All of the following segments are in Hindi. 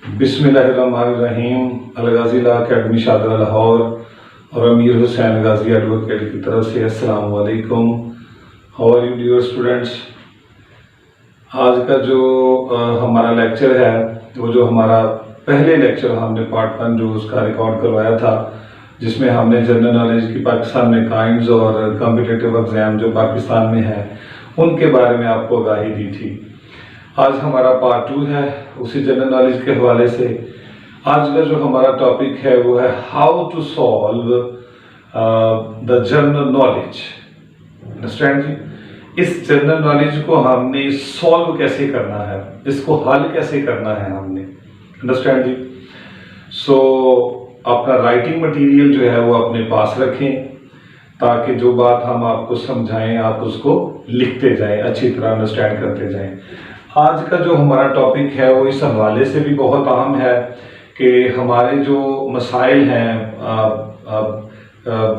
बिस्मिल्लाहिर्रहमानिर्रहीम। अलगाज़ी लॉ अकेडमी शादरा लाहौर और अमीर हुसैन गाजी एडवोकेट की तरफ से अस्सलाम वालेकुम। How are you dear students. आज का जो हमारा लेक्चर है वो जो हमारा पहले लेक्चर हमने पार्ट 1 जो उसका रिकॉर्ड करवाया था, जिसमें हमने जनरल नॉलेज की पाकिस्तान में काइंड्स और कॉम्पिटिटिव एग्जाम जो पाकिस्तान में है उनके बारे में आपको आगाही दी थी। आज हमारा पार्ट 2 है उसी जनरल नॉलेज के हवाले से। आज का जो हमारा टॉपिक है वो है how to solve the general knowledge. Understand जी। इस जनरल नॉलेज को हमने सॉल्व कैसे करना है, इसको हल कैसे करना है हमने। अंडरस्टैंड जी। सो अपना राइटिंग मटेरियल जो है वो अपने पास रखें ताकि जो बात हम आपको समझाएं आप उसको लिखते जाएं, अच्छी तरह अंडरस्टैंड करते जाएं। आज का जो हमारा टॉपिक है वो इस हवाले से भी बहुत अहम है कि हमारे जो मसाइल हैं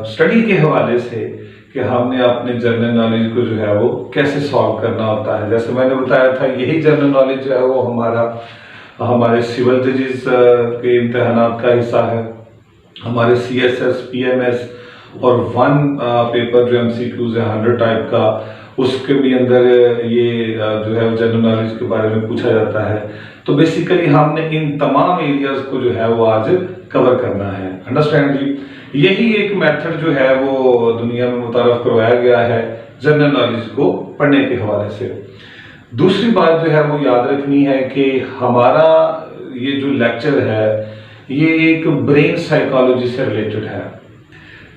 स्टडी के हवाले से कि हमने अपने जनरल नॉलेज को जो है वो कैसे सॉल्व करना होता है। जैसे मैंने बताया था, यही जनरल नॉलेज जो है वो हमारे सिविल जजेस के इम्तहानात का हिस्सा है, हमारे CSS, PMS और 1 पेपर जो MCQs है 100 टाइप का, उसके भी अंदर ये जो है जनरल नॉलेज के बारे में पूछा जाता है। तो बेसिकली हमने इन तमाम एरियाज को जो है वो आज कवर करना है। अंडरस्टैंड जी। यही एक मेथड जो है वो दुनिया में मुतारफ करवाया गया है जनरल नॉलेज को पढ़ने के हवाले से। दूसरी बात जो है वो याद रखनी है कि हमारा ये जो लेक्चर है ये एक ब्रेन साइकोलॉजी से रिलेटेड है।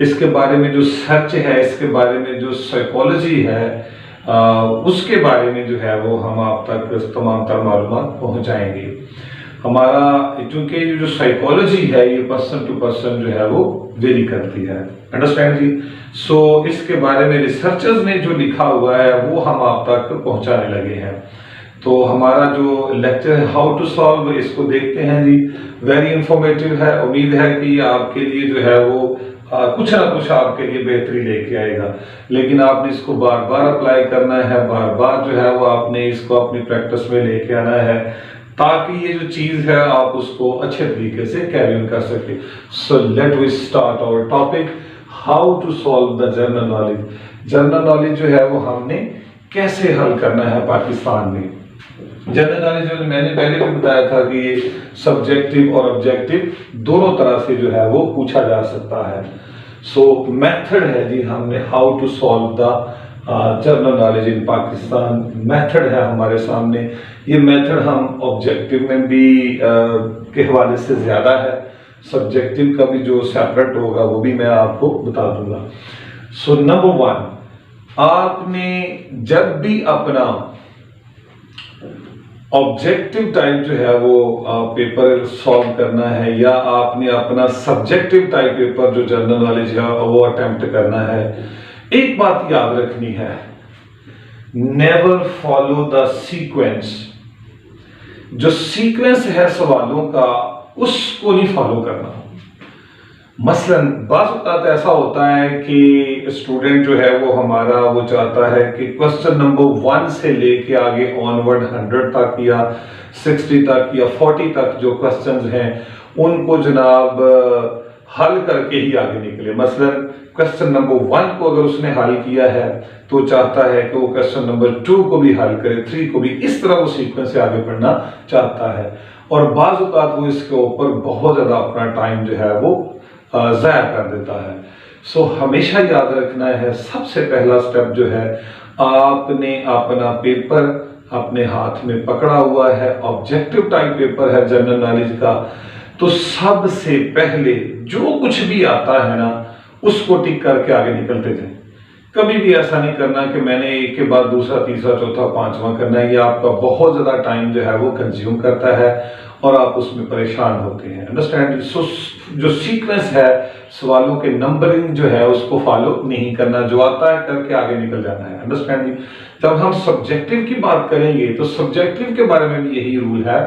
इसके बारे में जो सर्च है, इसके बारे में जो साइकोलॉजी है उसके बारे में जो है वो हम आप तक तमाम तर मालूमात पहुंचाएंगे। हमारा चूंकि जो साइकोलॉजी है ये पर्सन टू पर्सन जो है वो वेरी करती है। अंडरस्टैंड जी। सो इसके बारे में रिसर्चर्स ने जो लिखा हुआ है वो हम आप तक पहुंचाने लगे हैं। तो हमारा जो लेक्चर है हाउ टू सॉल्व, इसको देखते हैं जी। वेरी इंफॉर्मेटिव है। उम्मीद है कि आपके लिए जो है वो कुछ ना कुछ आपके लिए बेहतरी लेके आएगा, लेकिन आपने इसको बार बार अप्लाई करना है, बार बार जो है वो आपने इसको अपनी प्रैक्टिस में लेके आना है ताकि ये जो चीज है आप उसको अच्छे तरीके से कैरी ऑन कर सके। So let we start our topic how to solve the general knowledge. General knowledge जो है वो हमने कैसे हल करना है पाकिस्तान में। जनरल नॉलेज जो मैंने पहले भी बताया था कि ये सब्जेक्टिव और ऑब्जेक्टिव दोनों तरह से जो है वो पूछा जा सकता है। सो मेथड है जी, हमने how to solve the general knowledge in Pakistan method है हमारे सामने। ये मेथड हम ऑब्जेक्टिव में भी के हवाले से ज्यादा है, सब्जेक्टिव का भी जो सेपरेट होगा वो भी मैं आपको बता दूंगा। सो नंबर 1, आपने जब भी अपना ऑब्जेक्टिव टाइप जो है वो पेपर सॉल्व करना है या आपने अपना सब्जेक्टिव टाइप पेपर जो जनरल नॉलेज है वो अटेम्प्ट करना है, एक बात याद रखनी है, नेवर फॉलो द सीक्वेंस। जो सीक्वेंस है सवालों का उसको नहीं फॉलो करना। मसलन बाज़ ऐसा होता है कि स्टूडेंट जो है वो हमारा वो चाहता है कि क्वेश्चन नंबर 1 से लेके आगे ऑनवर्ड 100 तक या 60 तक या 40 तक जो क्वेश्चंस हैं उनको जनाब हल करके ही आगे निकले। मसलन क्वेश्चन नंबर 1 को अगर उसने हल किया है तो चाहता है कि वो क्वेश्चन नंबर 2 को भी हल करे, 3 को भी, इस तरह वो सीक्वेंस से आगे बढ़ना चाहता है। और बाज़ वो इसके ऊपर बहुत ज्यादा अपना टाइम जो है वो ज़ाया कर देता है। सो हमेशा याद रखना है, सबसे पहला स्टेप जो है, आपने अपना पेपर अपने हाथ में पकड़ा हुआ है, ऑब्जेक्टिव टाइप पेपर है जनरल नॉलेज का, तो सबसे पहले जो कुछ भी आता है ना उसको टिक करके आगे निकलते जाएं। कभी भी ऐसा नहीं करना कि मैंने एक के बाद दूसरा, तीसरा, चौथा, पांचवा करना है। ये आपका बहुत ज्यादा टाइम जो है वो कंज्यूम करता है और आप उसमें परेशान होते हैं। अंडरस्टैंड। सो जो सीक्वेंस है सवालों के नंबरिंग जो है उसको फॉलो नहीं करना, जो आता है करके आगे निकल जाना है। अंडरस्टैंडिंग। जब हम सब्जेक्टिव की बात करेंगे तो सब्जेक्टिव के बारे में भी यही रूल है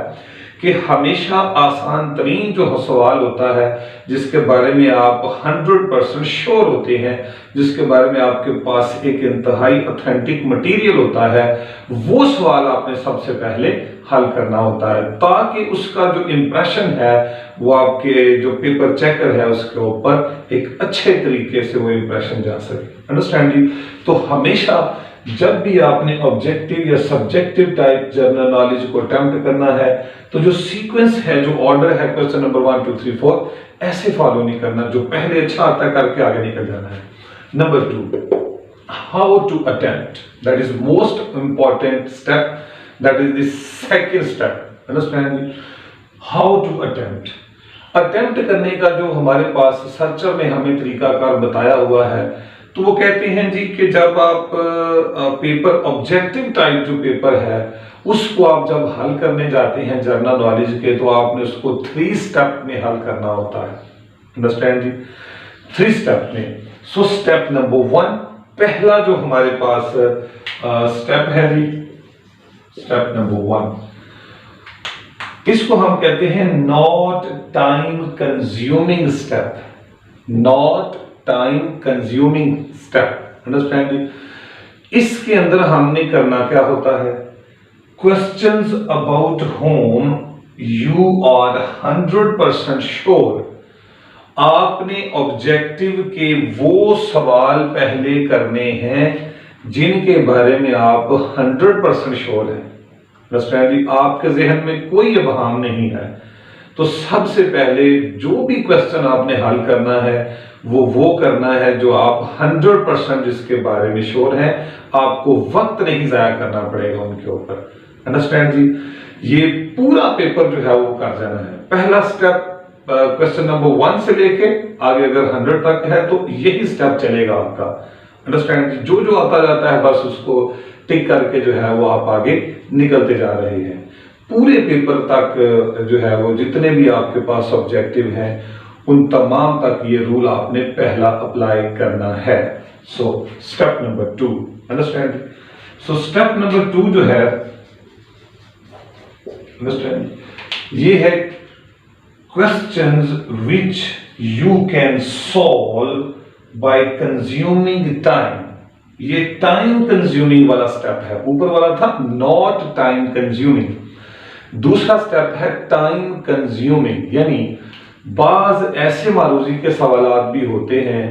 कि हमेशा आसान तरीन जो सवाल होता है, जिसके बारे में आप 100% श्योर होते हैं, जिसके बारे में आपके पास एक इंतहाई ऑथेंटिक मटेरियल होता है, वो सवाल आपने सबसे पहले हल करना होता है, ताकि उसका जो इंप्रेशन है वो आपके जो पेपर चेकर है उसके ऊपर एक अच्छे तरीके से वो इंप्रेशन जा सके। अंडरस्टैंड जी? तो हमेशा जब भी आपने ऑब्जेक्टिव या सब्जेक्टिव टाइप जनरल नॉलेज को अटेम्प्ट करना है, तो जो सीक्वेंस है, जो ऑर्डर है, क्वेश्चन नंबर 1 2 3 4 ऐसे फॉलो नहीं करना, जो पहले अच्छा आता है करके आगे निकल जाना है। Number 2, how to attempt, that is most important step, that is the second step. Understand? How to attempt, attempt करने का जो हमारे पास सर्चर ने हमें तरीकाकार बताया हुआ है, तो वो कहते हैं जी कि जब आप पेपर ऑब्जेक्टिव टाइप जो पेपर है उसको आप जब हल करने जाते हैं जनरल नॉलेज के, तो आपने उसको 3 स्टेप में हल करना होता है। अंडरस्टैंड जी? 3 स्टेप में। सो स्टेप नंबर 1, पहला जो हमारे पास स्टेप है जी, स्टेप नंबर 1, इसको हम कहते हैं not time consuming step, not time consuming step. Understand? इसके अंदर हमने करना क्या होता है, questions about whom you are 100% sure, आपने ऑब्जेक्टिव के वो सवाल पहले करने हैं जिनके बारे में आप 100% श्योर हैं। अंडरस्टैंड? आपके जहन में कोई अबहम नहीं है, तो सबसे पहले जो भी क्वेश्चन आपने हल करना है वो करना है जो आप 100% जिसके बारे में श्योर हैं, आपको वक्त नहीं जाया करना पड़ेगा उनके ऊपर। अंडरस्टैंड जी? ये पूरा पेपर जो है वो कर जाना है। पहला स्टेप क्वेश्चन नंबर 1 से लेके आगे अगर 100 तक है तो यही स्टेप चलेगा आपका। अंडरस्टैंड जी? जो जो आता जाता है बस उसको टिक करके जो है वो आप आगे निकलते जा रहे हैं। पूरे पेपर तक जो है वो जितने भी आपके पास ऑब्जेक्टिव हैं उन तमाम तक ये रूल आपने पहला अप्लाई करना है। So step number 2, understand? So step number 2 जो है, अंडरस्टैंड, ये है questions which you can solve by consuming time. ये टाइम कंज्यूमिंग वाला स्टेप है। ऊपर वाला था नॉट टाइम कंज्यूमिंग, दूसरा स्टेप है टाइम कंज्यूमिंग, यानी बाज ऐसे मारूजी के सवालात भी होते हैं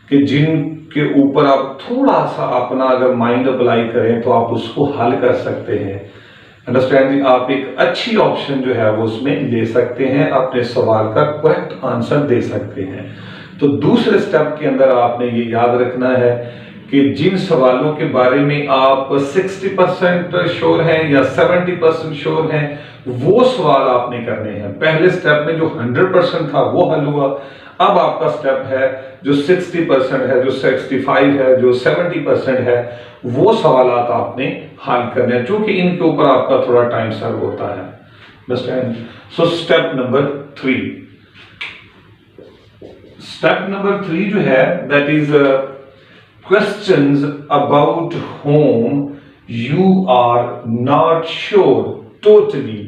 कि जिनके ऊपर आप थोड़ा सा अपना अगर माइंड अप्लाई करें तो आप उसको हल कर सकते हैं। अंडरस्टैंड? आप एक अच्छी ऑप्शन जो है वो उसमें ले सकते हैं, अपने सवाल का करेक्ट आंसर दे सकते हैं। तो दूसरे स्टेप के अंदर आपने ये याद रखना है कि जिन सवालों के बारे में आप 60% श्योर हैं या 70% श्योर हैं, वो सवाल आपने करने हैं। पहले स्टेप में जो 100% था वो हल हुआ, अब आपका स्टेप है जो 60% है, जो 65 है, जो 70% है, वो सवालात आपने हल करने हैं, क्योंकि इनके ऊपर आपका थोड़ा टाइम सर्व होता है। Understand? So step number 3, step number 3 जो है that is questions about whom you are not sure totally,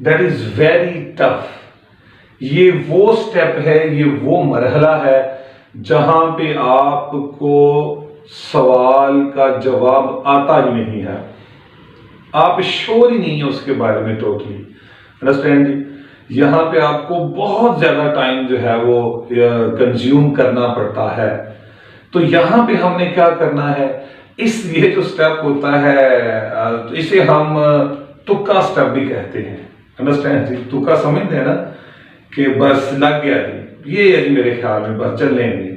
that is very tough। ये वो स्टेप है, ये वो मरहला है जहां पे आपको सवाल का जवाब आता ही नहीं है, आप श्योर ही नहीं है उसके बारे में टोटली। अंडरस्टैंड? यहां पे आपको बहुत ज्यादा टाइम जो है वो कंज्यूम करना पड़ता है। तो यहां पे हमने क्या करना है, ये जो स्टेप होता है तो इसे हम तुक्का स्टेप भी कहते हैं। अंडरस्टैंड जी? तुक्का समझते हैं ना कि बस लग गया जी, ये है जी मेरे ख्याल में, बस चल लेंगे।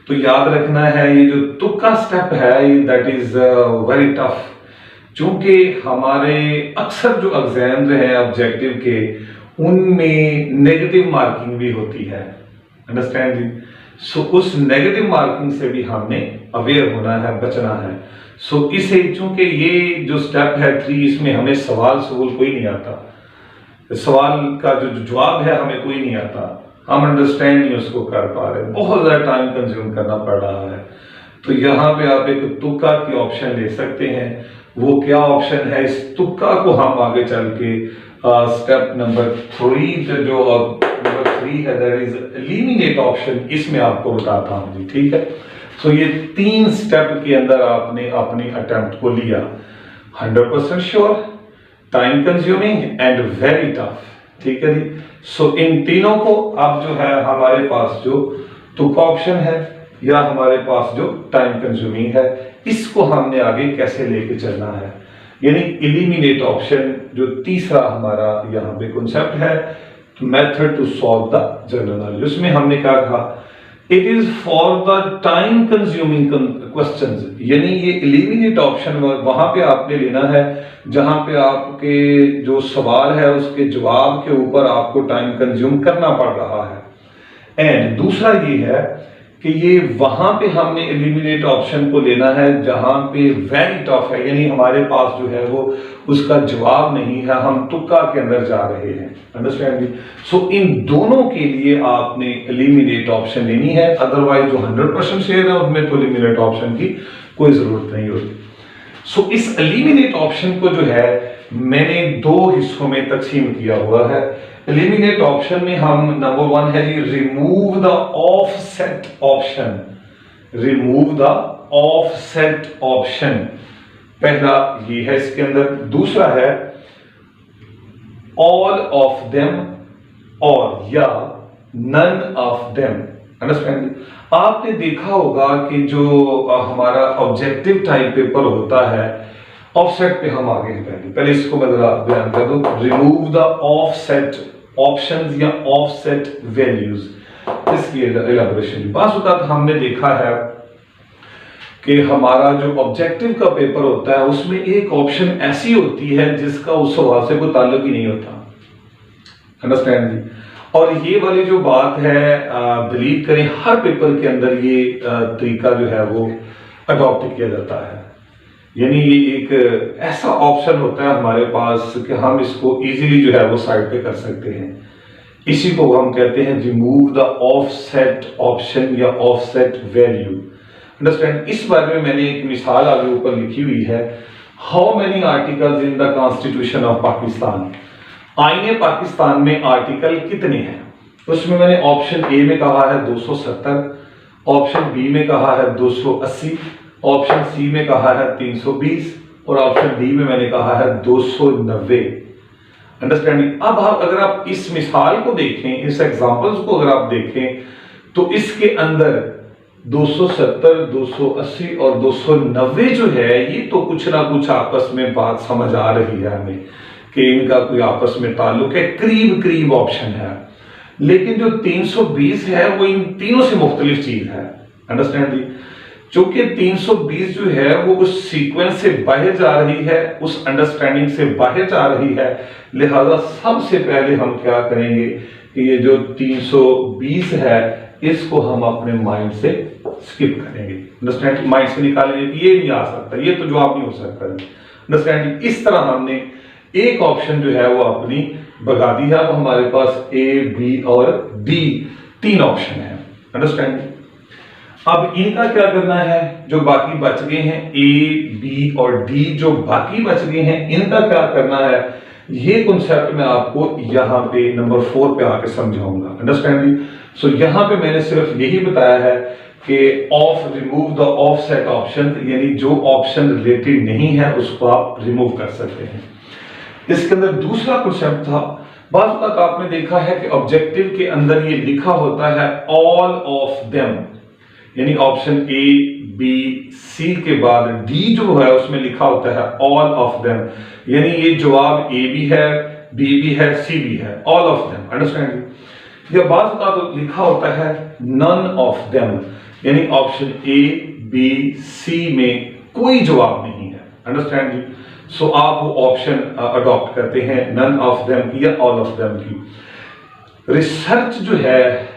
तो याद रखना है ये जो तुक्का स्टेप है दैट इज वेरी टफ, क्योंकि हमारे अक्सर जो एग्जाम्स हैं ऑब्जेक्टिव के उनमें नेगेटिव मार्किंग भी होती है। अंडरस्टैंड जी? सो उस नेगेटिव मार्किंग से भी हमने अवेयर होना है, बचना है। सो इसे चूंकि ये जो स्टेप है 3, इसमें हमें सवाल कोई नहीं आता, सवाल का जो जवाब है हमें कोई नहीं आता, हम अंडरस्टैंड नहीं उसको कर पा रहे, बहुत ज्यादा टाइम कंज्यूम करना पड़ रहा है। तो यहाँ पे आप एक तुक्का की ऑप्शन ले सकते हैं। वो क्या ऑप्शन है, इस तुक्का को हम आगे चल के स्टेप नंबर 3 जो नंबर 3 है दैट इज एलिमिनेट ऑप्शन, इसमें आपको बताता हूं जी, ठीक है। सो ये 3 स्टेप के अंदर आपने अपनी अटेम्प्ट को लिया, 100% sure, time consuming and very tough, ठीक है जी। सो इन तीनों को अब जो है हमारे पास जो तुक ऑप्शन है या हमारे पास जो टाइम कंज्यूमिंग है, इसको हमने आगे कैसे लेके चलना है, यानी एलिमिनेट ऑप्शन जो तीसरा हमारा यहाँ पे कॉन्सेप्ट है, method to solve the general knowledge. उसमें हमने क्या कहा, it is for the time consuming questions, यानी ये एलिमिनेट ऑप्शन वहां पे आपने लेना है जहां पे आपके जो सवाल है उसके जवाब के ऊपर आपको टाइम कंज्यूम करना पड़ रहा है। एंड दूसरा ये है कि ये वहां पे हमने एलिमिनेट ऑप्शन को लेना है जहां पे वेरी टफ है, यानी हमारे पास जो है वो उसका जवाब नहीं है, हम तुक्का के अंदर जा रहे हैं, अंडरस्टैंड जी। सो इन दोनों के लिए आपने एलिमिनेट ऑप्शन लेनी है, अदरवाइज जो 100% शेयर है उनमें तो एलिमिनेट ऑप्शन की कोई जरूरत नहीं होती। सो इस एलिमिनेट ऑप्शन को जो है मैंने 2 हिस्सों में तकसीम किया हुआ है। एलिमिनेट ऑप्शन में हम नंबर 1 है जी remove the offset option, remove the offset option, पहला ये है इसके अंदर। दूसरा है ऑल ऑफ देम और या नन ऑफ देम, अंडरस्टैंड। आपने देखा होगा कि जो हमारा ऑब्जेक्टिव टाइप पेपर होता है, ऑफसेट पे हम आगे हैं, पहले इसको मैं जरा बयान कर दूं, रिमूव द ऑफसेट ऑप्शंस या ऑफसेट वैल्यूज, इसकी एलाबोरेशन। बात होता है हमने देखा है कि हमारा जो ऑब्जेक्टिव का पेपर होता है उसमें एक ऑप्शन ऐसी होती है जिसका उस सवाल से कोई ताल्लुक ही नहीं होता, अंडरस्टैंड जी। और ये वाली जो बात है बिलीव करें हर पेपर के अंदर ये तरीका जो है वो अडॉप्ट किया जाता है, यानी ये एक ऐसा ऑप्शन होता है हमारे पास कि हम इसको इजीली जो है वो साइड पे कर सकते हैं। इसी को हम कहते हैं रिमूव द ऑफसेट ऑप्शन या ऑफसेट वैल्यू, अंडरस्टैंड। इस बारे में मैंने एक मिसाल आगे ऊपर लिखी हुई है, how many articles in the constitution of Pakistan, आईने पाकिस्तान में आर्टिकल कितने हैं। उसमें मैंने ऑप्शन ए में कहा है 270, ऑप्शन बी में कहा है 280, ऑप्शन सी में कहा है 320 और ऑप्शन डी में मैंने कहा है 290, अंडरस्टैंडिंग। अब अगर आप इस मिसाल को देखें, इस एग्जांपल्स को अगर आप देखें तो इसके अंदर 270, 280 और 290 जो है ये तो कुछ ना कुछ आपस में बात समझ आ रही है हमें कि इनका कोई आपस में ताल्लुक है, करीब करीब ऑप्शन है। लेकिन जो 320 है वो इन तीनों से मुख्तलिफ चीज है, अंडरस्टैंड जी। चूंकि 320 जो है वो उस सीक्वेंस से बाहर जा रही है, उस अंडरस्टैंडिंग से बाहर जा रही है, लिहाजा सबसे पहले हम क्या करेंगे कि ये जो 320 है इसको हम अपने माइंड से स्किप करेंगे, अंडरस्टैंड, माइंड से निकालेंगे कि ये नहीं आ सकता, ये तो जवाब नहीं हो सकता, अंडरस्टैंड। इस तरह हमने एक ऑप्शन जो है वो अपनी भगा दी है। अब हमारे पास ए, बी और डी 3 ऑप्शन है, अंडरस्टैंड। अब इनका क्या करना है, जो बाकी बच गए हैं ए, बी और डी जो बाकी बच गए हैं इनका क्या करना है, ये कॉन्सेप्ट मैं आपको यहां पे नंबर 4 पे आके समझाऊंगा, अंडरस्टैंड। सो यहां पे मैंने सिर्फ यही बताया है कि रिमूव द ऑफसेट ऑप्शन, यानी जो ऑप्शन रिलेटेड नहीं है उसको आप रिमूव कर सकते हैं। इसके अंदर दूसरा कॉन्सेप्ट था, बात तक आपने देखा है कि ऑब्जेक्टिव के अंदर ये लिखा होता है ऑल ऑफ देम, यानी ऑप्शन ए, बी, सी के बाद डी जो है उसमें लिखा होता है ऑल ऑफ देम, यानी ये जवाब ए भी है, बी भी है, सी भी है, ऑल ऑफ देम, अंडरस्टैंड। या बात का तो लिखा होता है नन ऑफ देम, यानी ऑप्शन ए, बी, सी में कोई जवाब नहीं है, अंडरस्टैंड। सो आप वो ऑप्शन अडॉप्ट करते हैं नन ऑफ देम की या ऑल ऑफ देम की। रिसर्च जो है,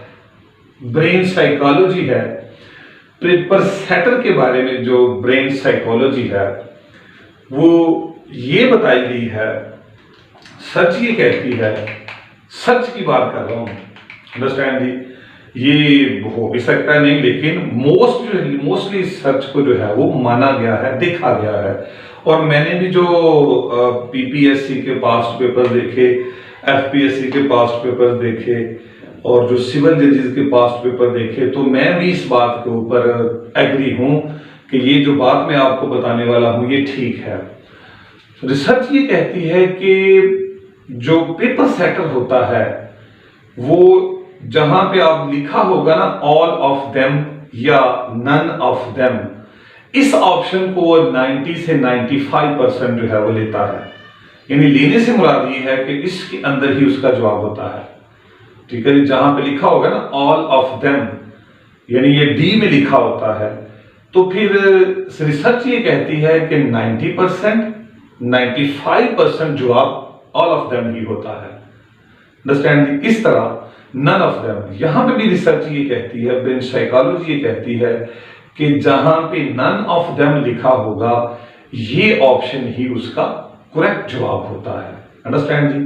ब्रेन साइकोलॉजी है, पेपर सेटर के बारे में जो ब्रेन साइकोलॉजी है वो ये बताई गई है, सच ये कहती है, सच की बात कर रहा हूं, अंडरस्टैंड जी। ये हो भी सकता है नहीं, लेकिन मोस्टली सच को जो है वो माना गया है, देखा गया है और मैंने भी जो पीपीएससी के पास्ट पेपर देखे, एफपीएससी के पास्ट पेपर देखे और जो सिविल जजेस के पास्ट पेपर देखे, तो मैं भी इस बात के ऊपर एग्री हूं कि ये जो बात मैं आपको बताने वाला हूं ये ठीक है। रिसर्च ये कहती है कि जो पेपर सेटर होता है वो जहां पे आप लिखा होगा ना ऑल ऑफ देम या नन ऑफ देम, इस ऑप्शन को 90 से 95% जो है वो लेता है। यानी लेने से मुराद ये है कि इसके अंदर ही उसका जवाब होता है। ठीक है, जहां पे लिखा होगा ना ऑल ऑफ देम, यानी ये डी में लिखा होता है, तो फिर रिसर्च ये कहती है कि 90% 95% जवाब ऑल ऑफ देम ही होता है। अंडरस्टैंड? इस तरह नन ऑफ देम, यहां पे भी रिसर्च ये कहती है, ब्रेन साइकोलॉजी ये कहती है कि जहां पे नन ऑफ देम लिखा होगा ये ऑप्शन ही उसका करेक्ट जवाब होता है। अंडरस्टैंड जी?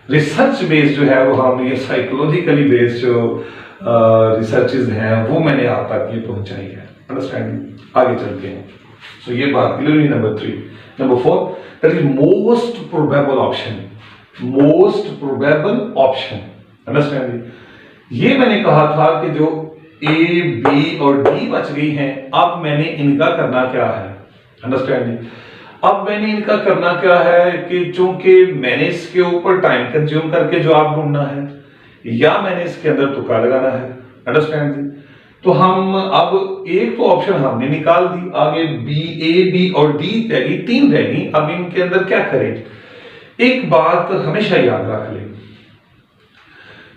रिसर्च बेस्ड जो है वो हम ये साइकोलॉजिकली बेस्ड जो रिसर्चेज हैं वो मैंने आप तक ये पहुंचाई है। अंडरस्टैंड? आगे चलते हैं। सो ये बात clear. Number 3, number 4, that is most probable option. Most probable option, understand? ये मैंने कहा था कि जो ए, बी और डी बच गई हैं, अब मैंने इनका करना क्या है। अंडरस्टैंड? अब मैंने इनका करना क्या है कि चूंकि मैंने इसके ऊपर टाइम कंज्यूम करके जवाब ढूंढना है या मैंने इसके अंदर तुक्का लगाना है। अंडरस्टैंड? तो हम अब एक तो ऑप्शन हमने निकाल दी, आगे बी, ए, बी और डी रह गई, 3 रह गई। अब इनके अंदर क्या करें? एक बात हमेशा याद रख लें,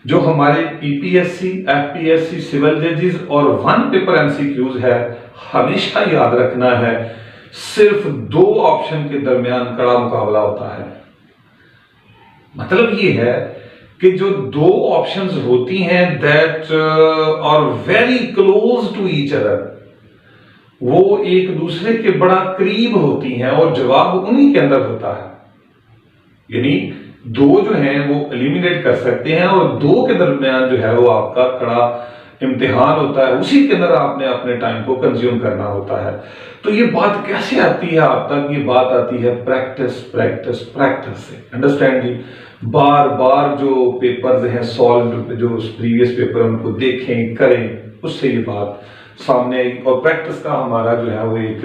जो हमारे पीपीएससी, एफपीएससी, सिविल जजेस और 1 पेपर एमसीक्यूज है, हमेशा याद रखना है सिर्फ 2 ऑप्शन के दरमियान कड़ा मुकाबला होता है। मतलब ये है कि जो 2 ऑप्शंस होती हैं that are very close to each other, वो एक दूसरे के बड़ा करीब होती हैं और जवाब उन्हीं के अंदर होता है। यानी 2 जो हैं वो एलिमिनेट कर सकते हैं और 2 के दरमियान जो है वो आपका कड़ा इम्तिहान होता है, उसी के अंदर आपने अपने टाइम को कंज्यूम करना होता है। तो ये बात कैसे आती है आप तक? ये बात आती है प्रैक्टिस प्रैक्टिस प्रैक्टिस से। अंडरस्टैंड जी? बार बार जो पेपर्स हैं सॉल्व, जो प्रीवियस पेपर उनको देखें करें, उससे ये बात सामने आई। और प्रैक्टिस का हमारा जो है वो एक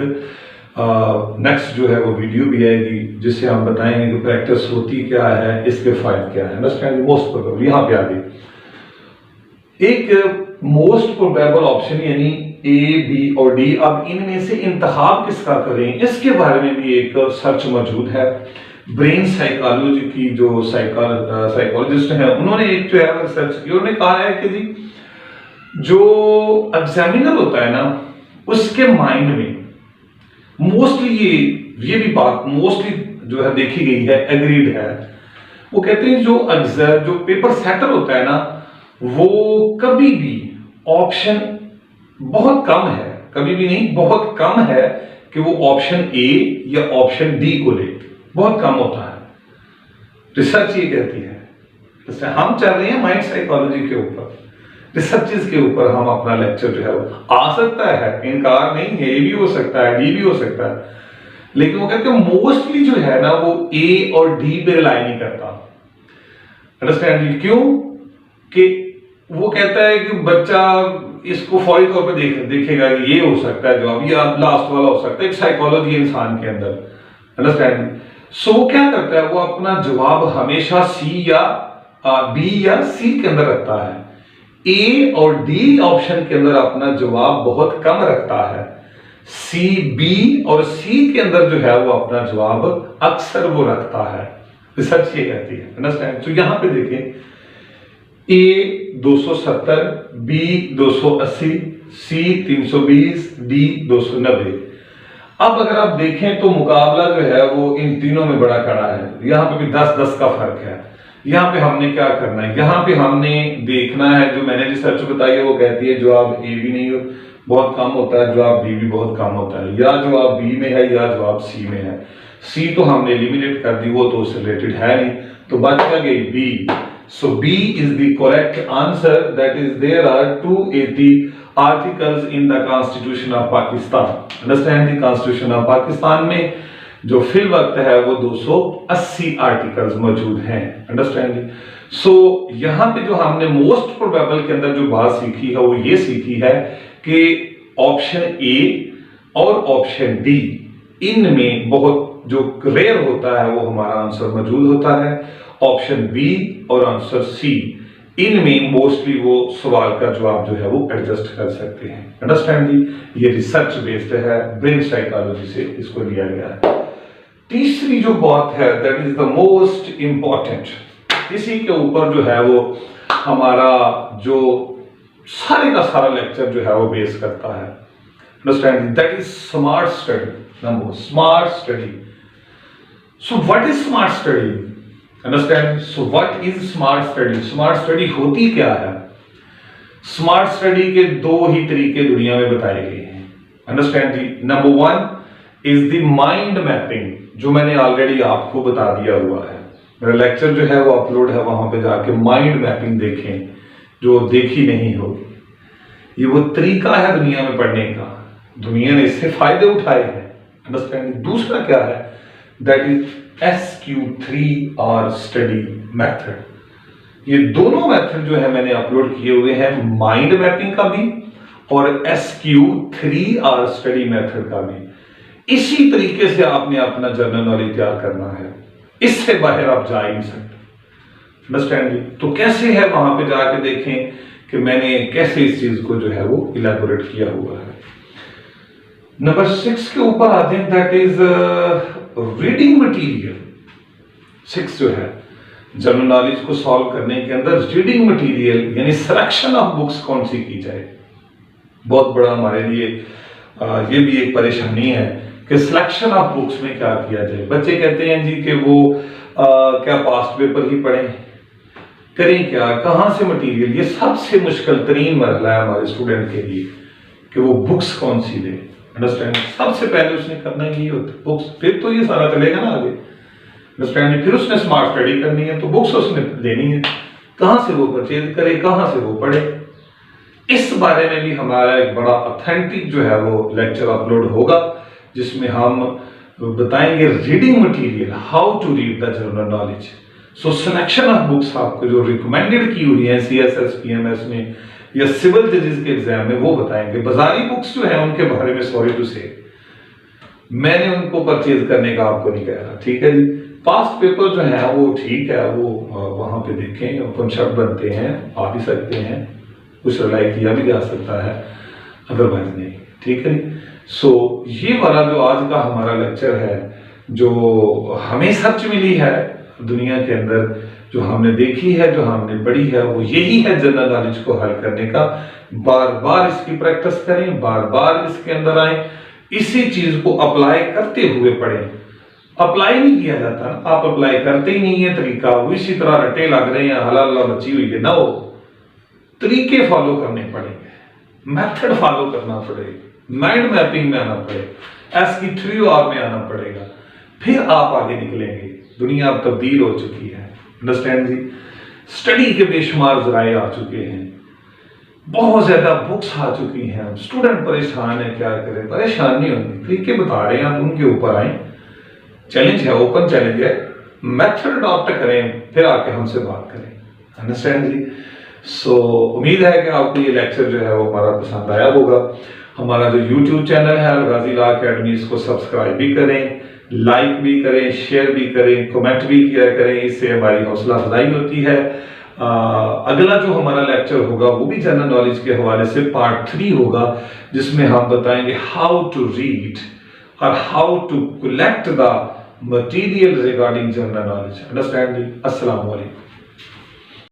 नेक्स्ट जो है वो वीडियो भी आएगी जिससे हम बताएंगे कि प्रैक्टिस होती क्या है, इसके फायदे क्या है। अंडरस्टैंड? मोस्ट प्रोबेबल यहाँ पे आ गई एक मोस्ट प्रोबेबल ऑप्शन यानी ए, बी और डी। अब इनमें से इंतखाब किसका करें, इसके बारे में भी एक सर्च मौजूद है। ब्रेन साइकोलॉजी की जो साइकोलॉजिस्ट हैं उन्होंने एक जो है रिसर्च की, उन्होंने कहा है कि जी जो एग्जामिनर होता है ना उसके माइंड में मोस्टली ये भी बात मोस्टली जो है देखी गई है, एग्रीड है। वो कहते हैं जो पेपर सेटर होता है ना वो कभी भी ऑप्शन बहुत कम है, कभी भी नहीं, बहुत कम है कि वो ऑप्शन ए या ऑप्शन डी को ले, बहुत कम होता है। रिसर्च ये कहती है। जैसे हम चल रहे हैं माइंड साइकोलॉजी के ऊपर, रिसर्चेस के ऊपर हम अपना लेक्चर जो है वो आ सकता है, इनकार नहीं है, ए भी हो सकता है, डी भी हो सकता है, लेकिन वो कहते हैं मोस्टली जो है ना वो ए और डी पे रिलाई नहीं करता। अंडरस्टैंड? क्यों? कि वो कहता है कि बच्चा इसको फौरी तौर पे देखेगा कि ये हो सकता है जवाब, या लास्ट वाला हो सकता है, एक साइकोलॉजी है इंसान के अंदर। अंडरस्टैंड? सो क्या करता है वो अपना जवाब हमेशा सी या बी या सी के अंदर रखता है, ए और डी ऑप्शन के अंदर अपना जवाब बहुत कम रखता है, सी, बी और सी के अंदर जो है वो अपना जवाब अक्सर वो रखता है। रिसर्च ये कहती है। अंडरस्टैंड? तो यहां पे देखें, ए 270, बी 280, सी 320, डी 290। अब अगर आप देखें तो मुकाबला जो है वो इन तीनों में बड़ा कड़ा है। यहां पे भी 10-10 का फर्क है। यहां पे हमने क्या करना है, यहां पे हमने देखना है, जो मैंने रिसर्च बताई है वो कहती है जवाब ए भी नहीं बहुत कम होता है, जवाब बी भी बहुत कम होता है, या जवाब बी में है या जवाब सी में है। सी तो हमने एलिमिनेट कर दी, वो तो उससे रिलेटेड है नहीं, तो बच गई B. So B is the correct answer. That is, there are 280 articles in the Constitution of Pakistan. Understand? The Constitution of Pakistan में जो फिल वक्त है वो 280 आर्टिकल्स मौजूद हैं। अंडरस्टैंडिंग। सो यहाँ पे जो हमने मोस्ट प्रोबेबल के अंदर जो बात सीखी है वो ये सीखी है कि ऑप्शन ए और ऑप्शन डी इनमें बहुत जो रेयर होता है वो हमारा आंसर मौजूद होता है। ऑप्शन बी और आंसर सी इनमें मोस्टली वो सवाल का जवाब जो है वो एडजस्ट कर सकते हैं। अंडरस्टैंडिंग। ये रिसर्च बेस्ड है, ब्रेन साइकोलॉजी से इसको लिया गया है। तीसरी जो बात है that is the most important, इसी के ऊपर जो है वो हमारा जो सारे का सारा लेक्चर जो है वो बेस करता है। Understanding. That is smart study. Number smart study. So what is smart study? Understand. So what is smart study? Smart study होती क्या है? स्मार्ट स्टडी के दो ही तरीके दुनिया में बताए गए हैं। Understand. Number one is the mind mapping, जो मैंने ऑलरेडी आपको बता दिया हुआ है। मेरा लेक्चर जो है वो अपलोड है, वहां पे जाके माइंड मैपिंग देखें जो देखी नहीं होगी। ये वो तरीका है दुनिया में पढ़ने का, दुनिया ने इससे फायदे उठाए हैं। अंडरस्टैंड। दूसरा क्या है? That is SQ3R study method. ये दोनों मेथड जो है मैंने अपलोड किए हुए हैं, माइंड मैपिंग का भी और SQ3R स्टडी मेथड का भी। इसी तरीके से आपने अपना जनरल नॉलेज तैयार करना है, इससे बाहर आप जा ही नहीं सकते। अंडरस्टैंडिंग। तो कैसे है वहां पे जाके देखें कि मैंने कैसे इस चीज को जो है वो इलैबोरेट किया हुआ है। नंबर 6 के ऊपर आते हैं, दैट इज रीडिंग मटेरियल। 6 जो है जनरल नॉलेज को सॉल्व करने के अंदर रीडिंग मटेरियल यानी सिलेक्शन ऑफ बुक्स कौन सी की जाए, बहुत बड़ा हमारे लिए ये भी एक परेशानी है कि सिलेक्शन ऑफ बुक्स में क्या किया जाए। बच्चे कहते हैं जी कि वो क्या पास्ट पेपर ही पढ़ें, करें क्या, कहां से मटेरियल। ये सबसे मुश्किल तरीन मरहला है हमारे स्टूडेंट के लिए कि वो बुक्स कौन सी ले। अंडरस्टैंड। सबसे पहले उसने करना ही होता है बुक्स, फिर तो ये सारा चलेगा ना आगे। अंडरस्टैंड। फिर उसने स्मार्ट स्टडी करनी है तो बुक्स उसने लेनी है, कहां से वो परचेज करे, कहां से वो पढ़े। इस बारे में भी हमारा एक बड़ा ऑथेंटिक जो है वो लेक्चर अपलोड होगा, जिसमें हम बताएंगे reading material, how to read the general knowledge. So selection of books आपको जो रिकमेंडेड की हुई है CSS PMS में या सिविल जजेस के एग्जाम में वो बताएंगे। बाजारी बुक्स जो है उनके बारे में सॉरी टू से मैंने उनको परचेज करने का आपको नहीं कह रहा, ठीक है जी। पास्ट पेपर जो है वो ठीक है, वो वहां पे देखें, ओपन शब्द बनते हैं, आ भी सकते हैं, कुछ रिलाई किया भी जा सकता है, अदरवाइज नहीं, ठीक है जी। सो ये वाला जो आज का हमारा लेक्चर है, जो हमें सच मिली है दुनिया के अंदर, जो हमने देखी है, जो हमने पढ़ी है, वो यही है जनरल नॉलेज को हल करने का। बार बार इसकी प्रैक्टिस करें, बार बार इसके अंदर आए, इसी चीज को अप्लाई करते हुए पढ़ें। अप्लाई नहीं किया जाता, आप अप्लाई करते ही नहीं है तरीका, वो इसी तरह रटे लग रहे हैं, हला बची हुई है ना। वो तरीके फॉलो करने पड़ेंगे, मेथड फॉलो करना पड़ेगा, माइंड मैपिंग में आना पड़ेगा, SQ3R में आना पड़ेगा, फिर आप आगे निकलेंगे। दुनिया अब तब्दील हो चुकी है। अंडरस्टैंड जी। स्टडी के बेशुमार जराए आ चुके हैं, बहुत ज्यादा बुक्स आ चुकी हैं, स्टूडेंट परेशान है, क्या करें। परेशान नहीं होंगे, तरीके बता रहे हैं, आप उनके ऊपर आए। चैलेंज है, ओपन चैलेंज है, मेथड अडॉप्ट करें, फिर आके हमसे बात करें। अंडरस्टैंड जी। सो उम्मीद है कि आपको ये लेक्चर जो है वो हमारा पसंद आया होगा। हमारा जो YouTube चैनल है अलगाजी लॉ अकेडमी, इसको सब्सक्राइब भी करें, लाइक भी करें, शेयर भी करें, कमेंट भी किया करें, इससे हमारी हौसला अफजाई होती है। अगला जो हमारा लेक्चर होगा वो भी जनरल नॉलेज के हवाले से पार्ट 3 होगा, जिसमें हम बताएंगे हाउ टू रीड और how to collect the material regarding general knowledge. Understanding. अस्सलाम वालेकुम।